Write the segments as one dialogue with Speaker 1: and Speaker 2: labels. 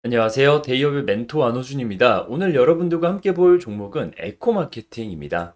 Speaker 1: 안녕하세요. 데이업의 멘토 안호준입니다. 오늘 여러분들과 함께 볼 종목은 에코마케팅입니다.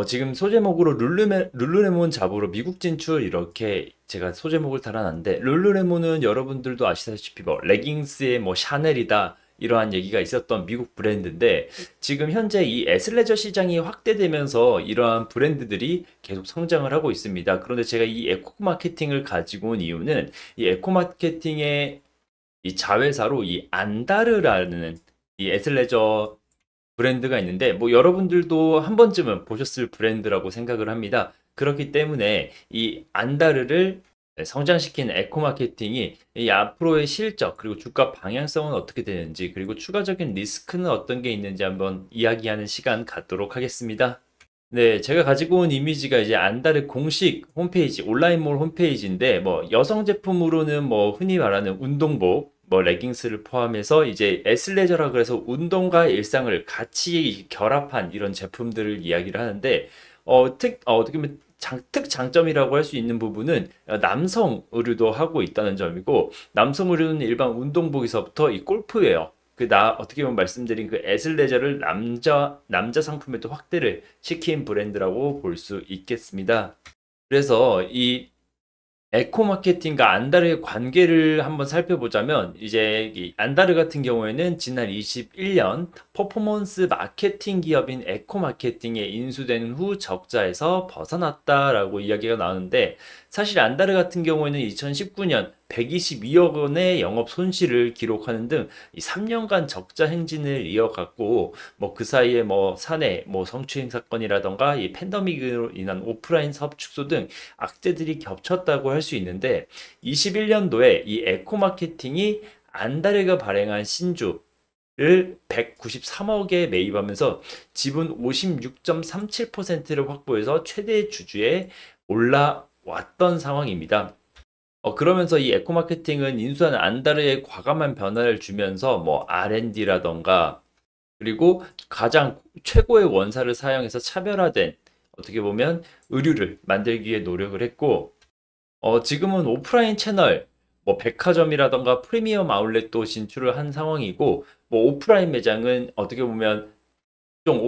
Speaker 1: 지금 소제목으로 룰루레몬 잡으러 미국 진출 이렇게 제가 소제목을 달아놨는데 룰루레몬은 여러분들도 아시다시피 뭐 레깅스의 뭐 샤넬이다 이러한 얘기가 있었던 미국 브랜드인데 지금 현재 이 애슬레저 시장이 확대되면서 이러한 브랜드들이 계속 성장을 하고 있습니다. 그런데 제가 이 에코마케팅을 가지고 온 이유는 이 에코마케팅의 이 자회사로 이 안다르라는 이 애슬레저 브랜드가 있는데 뭐 여러분들도 한 번쯤은 보셨을 브랜드라고 생각을 합니다. 그렇기 때문에 이 안다르를 성장시킨 에코마케팅이 이 앞으로의 실적 그리고 주가 방향성은 어떻게 되는지 그리고 추가적인 리스크는 어떤 게 있는지 한번 이야기하는 시간 갖도록 하겠습니다. 네, 제가 가지고 온 이미지가 이제 안다르 공식 홈페이지, 온라인몰 홈페이지인데, 뭐, 여성 제품으로는 뭐, 흔히 말하는 운동복, 뭐, 레깅스를 포함해서 이제 애슬레저라 그래서 운동과 일상을 같이 결합한 이런 제품들을 이야기를 하는데, 어떻게 보면 특장점이라고 할 수 있는 부분은 남성 의류도 하고 있다는 점이고, 남성 의류는 일반 운동복에서부터 이 골프웨어, 어떻게 보면 말씀드린 그 애슬레저를 남자 상품에도 확대를 시킨 브랜드라고 볼 수 있겠습니다. 그래서 이 에코 마케팅과 안다르의 관계를 한번 살펴보자면 이제 이 안다르 같은 경우에는 지난 21년 퍼포먼스 마케팅 기업인 에코 마케팅에 인수된 후 적자에서 벗어났다라고 이야기가 나오는데 사실 안다르 같은 경우에는 2019년 122억 원의 영업 손실을 기록하는 등 이 3년간 적자 행진을 이어갔고 뭐 그 사이에 뭐 사내 뭐 성추행 사건이라던가 이 팬데믹으로 인한 오프라인 사업 축소 등 악재들이 겹쳤다고 할 수 있는데 21년도에 이 에코 마케팅이 안다르가 발행한 신주를 193억에 매입하면서 지분 56.37%를 확보해서 최대 주주에 올라왔던 상황입니다. 그러면서 이 에코 마케팅은 인수한 안다르에 과감한 변화를 주면서 뭐 R&D라던가 그리고 가장 최고의 원사를 사용해서 차별화된 어떻게 보면 의류를 만들기 위해 노력을 했고 지금은 오프라인 채널, 뭐 백화점이라던가 프리미엄 아울렛도 진출을 한 상황이고, 뭐 오프라인 매장은 어떻게 보면 좀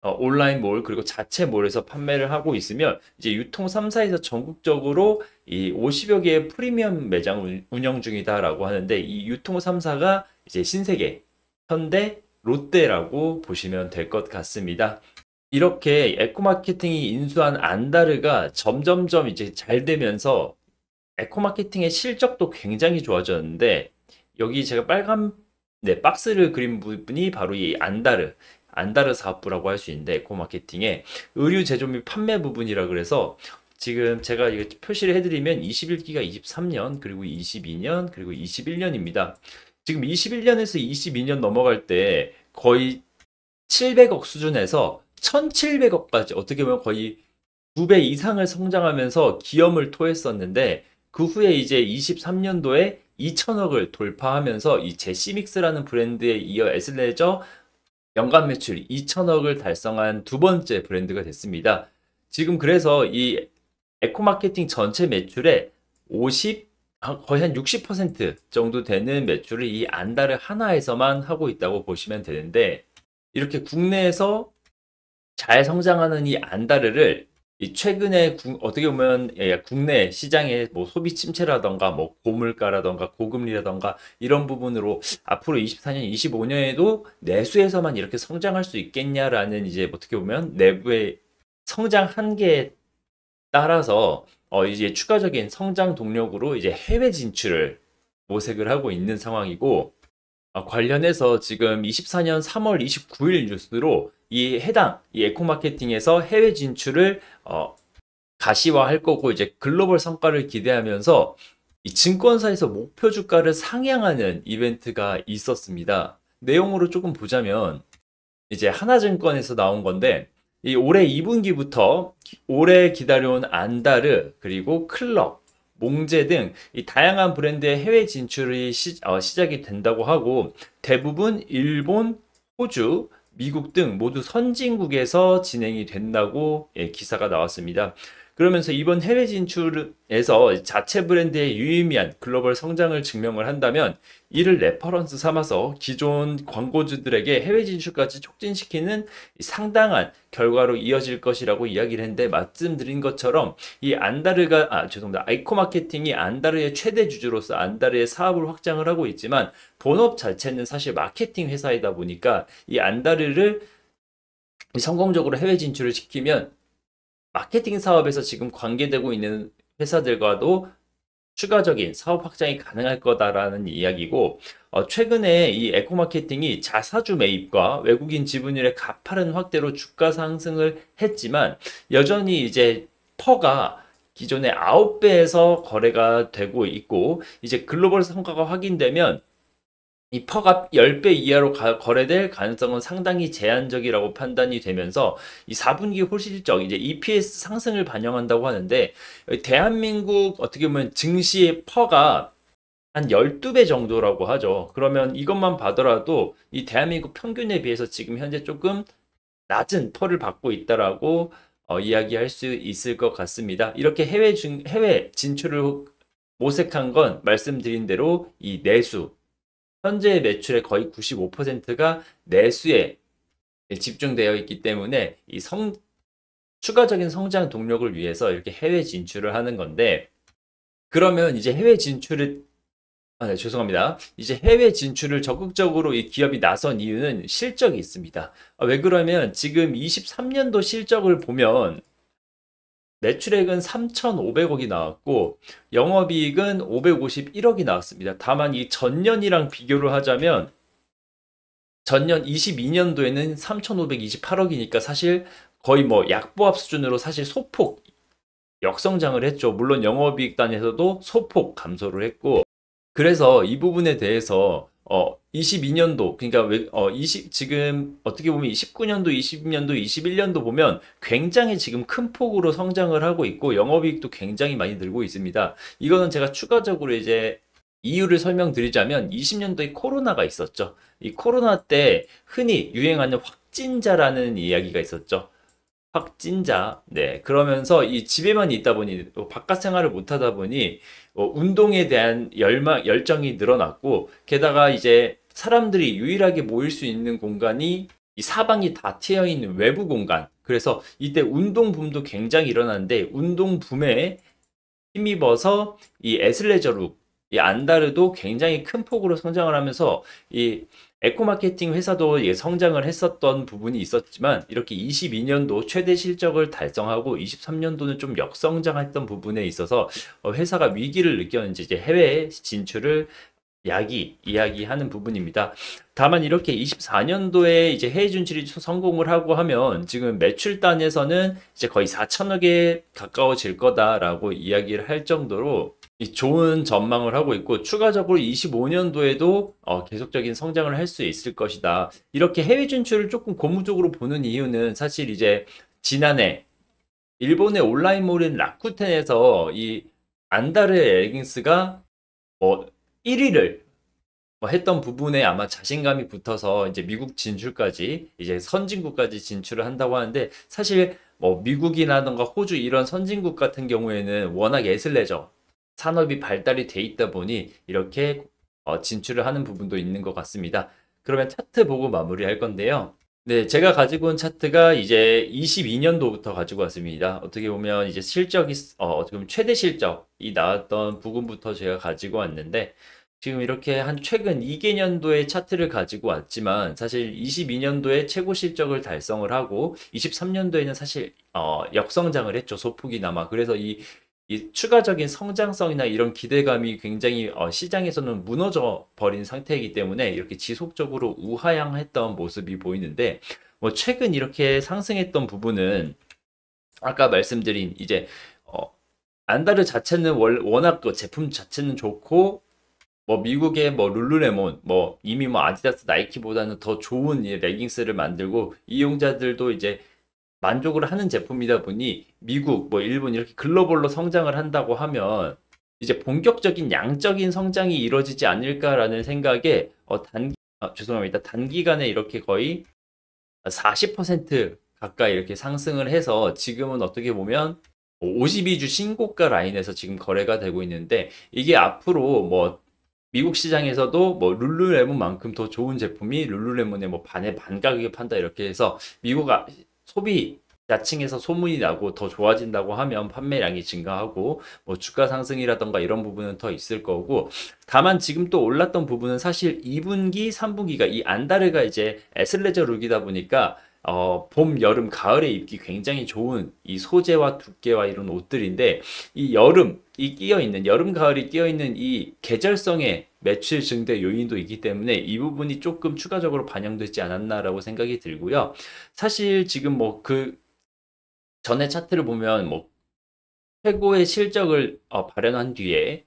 Speaker 1: 온라인 몰, 그리고 자체 몰에서 판매를 하고 있으며, 이제 유통 3사에서 전국적으로 이 50여 개의 프리미엄 매장을 운영 중이다라고 하는데, 이 유통 3사가 이제 신세계, 현대, 롯데라고 보시면 될 것 같습니다. 이렇게 에코마케팅이 인수한 안다르가 점점점 이제 잘 되면서 에코마케팅의 실적도 굉장히 좋아졌는데 여기 제가 빨간 네, 박스를 그린 부분이 바로 이 안다르 사업부라고 할 수 있는데 에코마케팅의 의류 제조 및 판매 부분이라 그래서 지금 제가 이거 표시를 해드리면 21기가 23년 그리고 22년 그리고 21년입니다. 지금 21년에서 22년 넘어갈 때 거의 700억 수준에서 1700억까지 어떻게 보면 거의 2배 이상을 성장하면서 기염을 토했었는데 그 후에 이제 23년도에 2천억을 돌파하면서 이 제시믹스라는 브랜드에 이어 애슬레저 연간 매출 2천억을 달성한 두 번째 브랜드가 됐습니다. 지금 그래서 이 에코마케팅 전체 매출의 거의 한 60% 정도 되는 매출을 이 안다르 하나에서만 하고 있다고 보시면 되는데 이렇게 국내에서 잘 성장하는 이 안다르를 이 최근에 어떻게 보면 국내 시장의 뭐 소비 침체라던가 뭐 고물가라던가 고금리라던가 이런 부분으로 앞으로 24년, 25년에도 내수에서만 이렇게 성장할 수 있겠냐라는 이제 어떻게 보면 내부의 성장 한계에 따라서 이제 추가적인 성장 동력으로 이제 해외 진출을 모색을 하고 있는 상황이고 관련해서 지금 24년 3월 29일 뉴스로 이 에코마케팅에서 해외 진출을 가시화할 거고 이제 글로벌 성과를 기대하면서 이 증권사에서 목표 주가를 상향하는 이벤트가 있었습니다. 내용으로 조금 보자면 이제 하나증권에서 나온 건데 이 올해 2분기부터 오래 기다려온 안다르 그리고 클럽 몽제 등 이 다양한 브랜드의 해외 진출이 시작이 된다고 하고 대부분 일본, 호주, 미국 등 모두 선진국에서 진행이 된다고 기사가 나왔습니다. 그러면서 이번 해외 진출에서 자체 브랜드의 유의미한 글로벌 성장을 증명을 한다면 이를 레퍼런스 삼아서 기존 광고주들에게 해외 진출까지 촉진시키는 상당한 결과로 이어질 것이라고 이야기를 했는데, 말씀드린 것처럼 이 죄송합니다. 아이코 마케팅이 안다르의 최대 주주로서 안다르의 사업을 확장을 하고 있지만 본업 자체는 사실 마케팅 회사이다 보니까 이 안다르를 성공적으로 해외 진출을 시키면 마케팅 사업에서 지금 관계되고 있는 회사들과도 추가적인 사업 확장이 가능할 거다라는 이야기고, 최근에 이 에코마케팅이 자사주 매입과 외국인 지분율의 가파른 확대로 주가 상승을 했지만 여전히 이제 퍼가 기존의 9배에서 거래가 되고 있고, 이제 글로벌 성과가 확인되면 이 퍼가 10배 이하로 거래될 가능성은 상당히 제한적이라고 판단이 되면서 이 4분기 홀실적 이제 EPS 상승을 반영한다고 하는데, 대한민국 어떻게 보면 증시의 퍼가 한 12배 정도라고 하죠. 그러면 이것만 봐더라도 이 대한민국 평균에 비해서 지금 현재 조금 낮은 퍼를 받고 있다라고 이야기할 수 있을 것 같습니다. 이렇게 해외 진출을 모색한 건 말씀드린 대로 이 내수, 현재 매출의 거의 95%가 내수에 집중되어 있기 때문에 추가적인 성장 동력을 위해서 이렇게 해외 진출을 하는 건데, 그러면 이제 죄송합니다. 이제 해외 진출을 적극적으로 이 기업이 나선 이유는 실적이 있습니다. 왜 그러면 지금 23년도 실적을 보면 매출액은 3,500억이 나왔고 영업이익은 551억이 나왔습니다. 다만 이 전년이랑 비교를 하자면 전년 22년도에는 3,528억이니까 사실 거의 뭐 약보합 수준으로 사실 소폭 역성장을 했죠. 물론 영업이익 단에서도 소폭 감소를 했고, 그래서 이 부분에 대해서 22년도, 그러니까 지금 어떻게 보면 19년도, 20년도, 21년도 보면 굉장히 지금 큰 폭으로 성장을 하고 있고 영업이익도 굉장히 많이 늘고 있습니다. 이거는 제가 추가적으로 이제 이유를 설명드리자면 20년도에 코로나가 있었죠. 이 코로나 때 흔히 유행하는 확진자라는 이야기가 있었죠. 확진자. 네. 그러면서 이 집에만 있다 보니 또 바깥 생활을 못 하다 보니 운동에 대한 열정이 늘어났고, 게다가 이제 사람들이 유일하게 모일 수 있는 공간이 이 사방이 다 트여 있는 외부 공간. 그래서 이때 운동 붐도 굉장히 일어났는데 운동 붐에 힘입어서 이 에슬레저룩, 이 안다르도 굉장히 큰 폭으로 성장을 하면서 이 에코마케팅 회사도 성장을 했었던 부분이 있었지만 이렇게 22년도 최대 실적을 달성하고 23년도는 좀 역성장했던 부분에 있어서 회사가 위기를 느꼈는지 이제 해외 진출을 이야기하는 부분입니다. 다만 이렇게 24년도에 이제 해외 진출이 성공을 하고 하면 지금 매출단에서는 이제 거의 4천억에 가까워질 거다라고 이야기를 할 정도로 좋은 전망을 하고 있고, 추가적으로 25년도에도 계속적인 성장을 할 수 있을 것이다. 이렇게 해외 진출을 조금 고무적으로 보는 이유는 사실 이제 지난해 일본의 온라인몰인 라쿠텐에서 이 안다르 레깅스가 1위를 했던 부분에 아마 자신감이 붙어서 이제 미국 진출까지, 이제 선진국까지 진출을 한다고 하는데, 사실 미국이라던가 호주 이런 선진국 같은 경우에는 워낙 애슬레저 산업이 발달이 돼 있다 보니 이렇게 진출을 하는 부분도 있는 것 같습니다. 그러면 차트 보고 마무리할 건데요. 네, 제가 가지고 온 차트가 이제 22년도부터 가지고 왔습니다. 어떻게 보면 이제 실적이 어떻게 보면 최대 실적이 나왔던 부분부터 제가 가지고 왔는데, 지금 이렇게 한 최근 2개년도의 차트를 가지고 왔지만 사실 22년도에 최고 실적을 달성을 하고 23년도에는 사실 역성장을 했죠. 소폭이나마. 그래서 이 추가적인 성장성이나 이런 기대감이 굉장히 시장에서는 무너져 버린 상태이기 때문에 이렇게 지속적으로 우하향했던 모습이 보이는데, 최근 이렇게 상승했던 부분은 아까 말씀드린 이제 안다르 자체는 워낙 그 제품 자체는 좋고, 미국의 룰루레몬, 이미 아디다스, 나이키보다는 더 좋은 이 레깅스를 만들고 이용자들도 이제 만족을 하는 제품이다 보니 미국, 일본 이렇게 글로벌로 성장을 한다고 하면 이제 본격적인 양적인 성장이 이루어지지 않을까라는 생각에 죄송합니다. 단기간에 이렇게 거의 40% 가까이 이렇게 상승을 해서 지금은 어떻게 보면 52주 신고가 라인에서 지금 거래가 되고 있는데 이게 앞으로 뭐 미국 시장에서도 뭐 룰루레몬만큼 더 좋은 제품이 룰루레몬의 뭐 반의 반 가격에 판다 이렇게 해서 미국 소비 자층에서 소문이 나고 더 좋아진다고 하면 판매량이 증가하고 뭐 주가 상승이라던가 이런 부분은 더 있을 거고, 다만 지금 또 올랐던 부분은 사실 2분기, 3분기가 이 안다르가 이제 애슬레저 룩이다 보니까 봄, 여름, 가을에 입기 굉장히 좋은 이 소재와 두께와 이런 옷들인데, 이 여름, 이 끼어있는, 여름, 가을이 끼어있는 이 계절성의 매출 증대 요인도 있기 때문에 이 부분이 조금 추가적으로 반영되지 않았나라고 생각이 들고요. 사실 지금 뭐 그 전에 차트를 보면 뭐 최고의 실적을 발현한 뒤에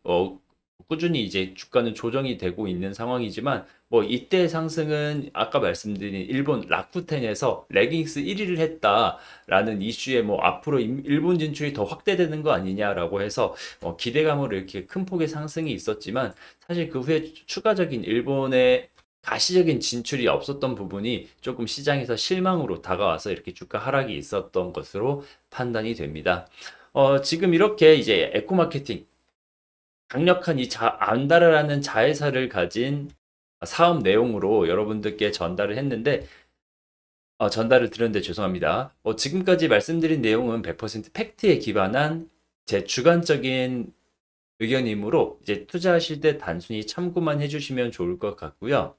Speaker 1: 꾸준히 이제 주가는 조정이 되고 있는 상황이지만, 뭐 이때 상승은 아까 말씀드린 일본 라쿠텐에서 레깅스 1위를 했다라는 이슈에 뭐 앞으로 일본 진출이 더 확대되는 거 아니냐라고 해서 기대감으로 이렇게 큰 폭의 상승이 있었지만, 사실 그 후에 추가적인 일본의 가시적인 진출이 없었던 부분이 조금 시장에서 실망으로 다가와서 이렇게 주가 하락이 있었던 것으로 판단이 됩니다. 지금 이렇게 이제 에코마케팅, 강력한 이 안다라라는 자회사를 가진 사업 내용으로 여러분들께 전달을 드렸는데 죄송합니다. 지금까지 말씀드린 내용은 100% 팩트에 기반한 제 주관적인 의견이므로 이제 투자하실 때 단순히 참고만 해주시면 좋을 것 같고요.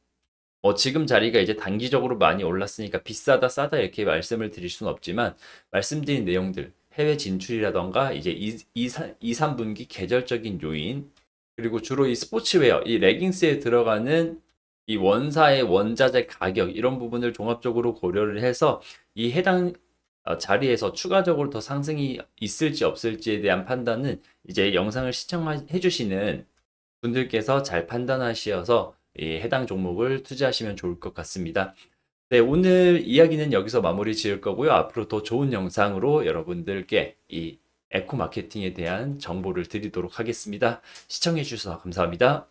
Speaker 1: 지금 자리가 이제 단기적으로 많이 올랐으니까 비싸다 싸다 이렇게 말씀을 드릴 수는 없지만, 말씀드린 내용들 해외 진출이라던가 이제 2, 3분기 계절적인 요인, 그리고 주로 이 스포츠웨어, 이 레깅스에 들어가는 이 원사의 원자재 가격 이런 부분을 종합적으로 고려를 해서 이 해당 자리에서 추가적으로 더 상승이 있을지 없을지에 대한 판단은 이제 영상을 시청해 주시는 분들께서 잘 판단하셔서 해당 종목을 투자하시면 좋을 것 같습니다. 네, 오늘 이야기는 여기서 마무리 지을 거고요. 앞으로 더 좋은 영상으로 여러분들께 이 에코 마케팅에 대한 정보를 드리도록 하겠습니다. 시청해 주셔서 감사합니다.